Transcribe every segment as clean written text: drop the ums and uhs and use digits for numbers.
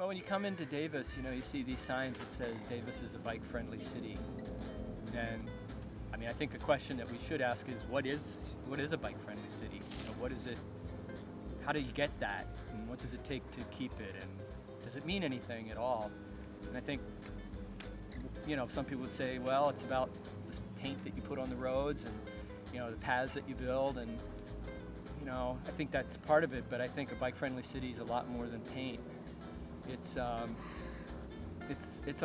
Well, when you come into Davis, you see these signs that says Davis is a bike-friendly city. And I mean, I think a question that we should ask is, what is a bike-friendly city? What is it? How do you get that? And what does it take to keep it? And does it mean anything at all? And I think, some people would say, well, it's about this paint that you put on the roads and, the paths that you build. And, I think that's part of it, but I think a bike-friendly city is a lot more than paint. It's a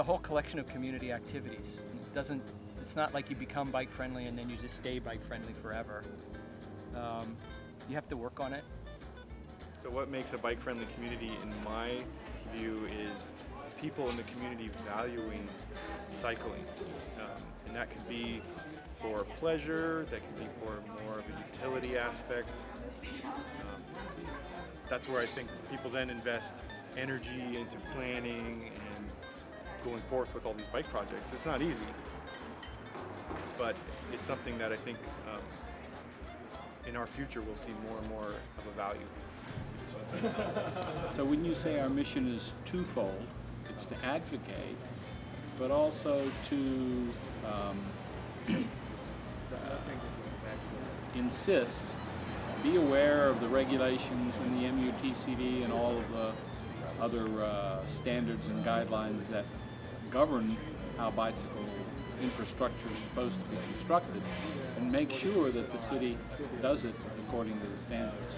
whole collection of community activities. It's not like you become bike-friendly and then you just stay bike-friendly forever. You have to work on it. So what makes a bike-friendly community, in my view, is people in the community valuing cycling. And that could be for pleasure, that could be for more of a utility aspect. That's where I think people then invest energy into planning and going forth with all these bike projects. It's not easy, but it's something that I think in our future we'll see more and more of a value. So when you say our mission is twofold, it's to advocate, but also to insist, be aware of the regulations in the MUTCD and all of the other standards and guidelines that govern how bicycle infrastructure is supposed to be constructed, and make sure that the city does it according to the standards.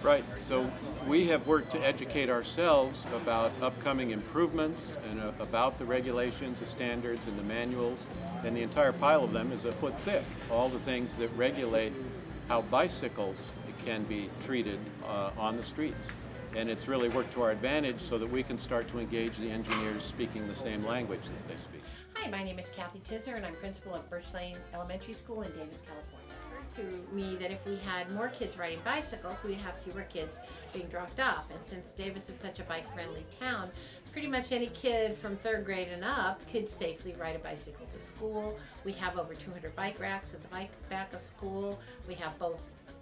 Right, so we have worked to educate ourselves about upcoming improvements and about the regulations, the standards, and the manuals, and the entire pile of them is a foot thick. All the things that regulate how bicycles can be treated on the streets. And it's really worked to our advantage so that we can start to engage the engineers speaking the same language that they speak. Hi, my name is Kathy Tisser and I'm principal of Birch Lane Elementary School in Davis, California. It occurred to me that if we had more kids riding bicycles, we'd have fewer kids being dropped off. And since Davis is such a bike-friendly town, pretty much any kid from 3rd grade and up could safely ride a bicycle to school. We have over 200 bike racks at the back of school. We have both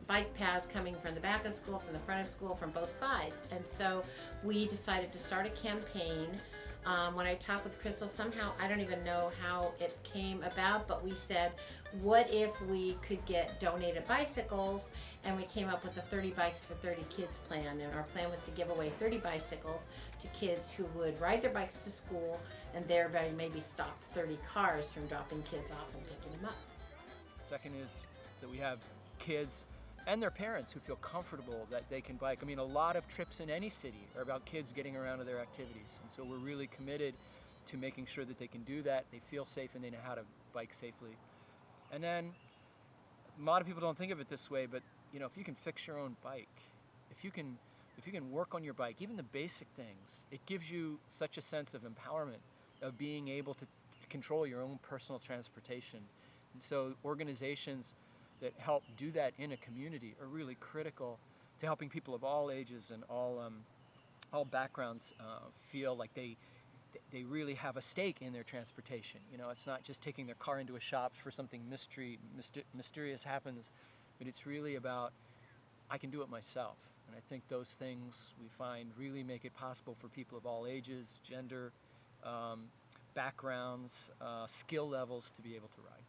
bike paths coming from the back of school, from the front of school, from both sides. And so we decided to start a campaign. When I talked with Crystal, somehow, I don't even know how it came about, but we said, what if we could get donated bicycles? And we came up with a 30 Bikes for 30 Kids plan. And our plan was to give away 30 bicycles to kids who would ride their bikes to school and thereby maybe stop 30 cars from dropping kids off and picking them up. Second is that we have kids and their parents who feel comfortable that they can bike. I mean, a lot of trips in any city are about kids getting around to their activities. And so we're really committed to making sure that they can do that, they feel safe, and they know how to bike safely. And then, a lot of people don't think of it this way, but if you can fix your own bike, if you can work on your bike, even the basic things, it gives you such a sense of empowerment, of being able to control your own personal transportation. And so organizations that help do that in a community are really critical to helping people of all ages and all backgrounds feel like they really have a stake in their transportation. It's not just taking their car into a shop for something mysterious happens, but it's really about, I can do it myself. And I think those things we find really make it possible for people of all ages, gender, backgrounds, skill levels to be able to ride.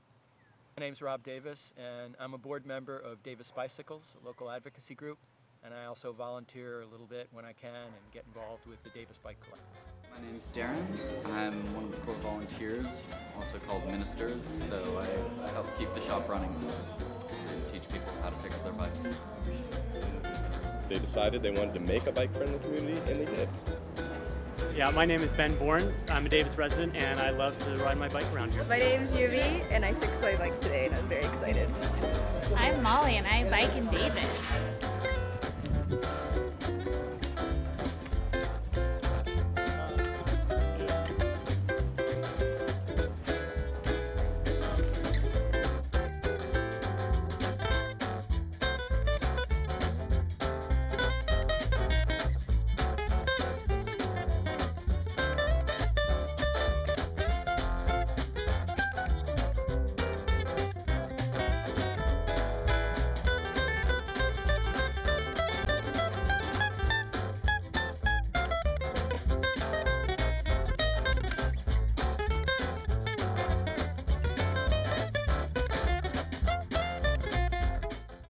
My name's Rob Davis, and I'm a board member of Davis Bicycles, a local advocacy group, and I also volunteer a little bit when I can and get involved with the Davis Bike Collective. My name's Darren. I'm one of the core volunteers, also called ministers, so I help keep the shop running and teach people how to fix their bikes. They decided they wanted to make a bike-friendly community, and they did. Yeah, my name is Ben Bourne. I'm a Davis resident and I love to ride my bike around here. My name's Yuvi and I fixed my bike today and I'm very excited. I'm Molly and I bike in Davis.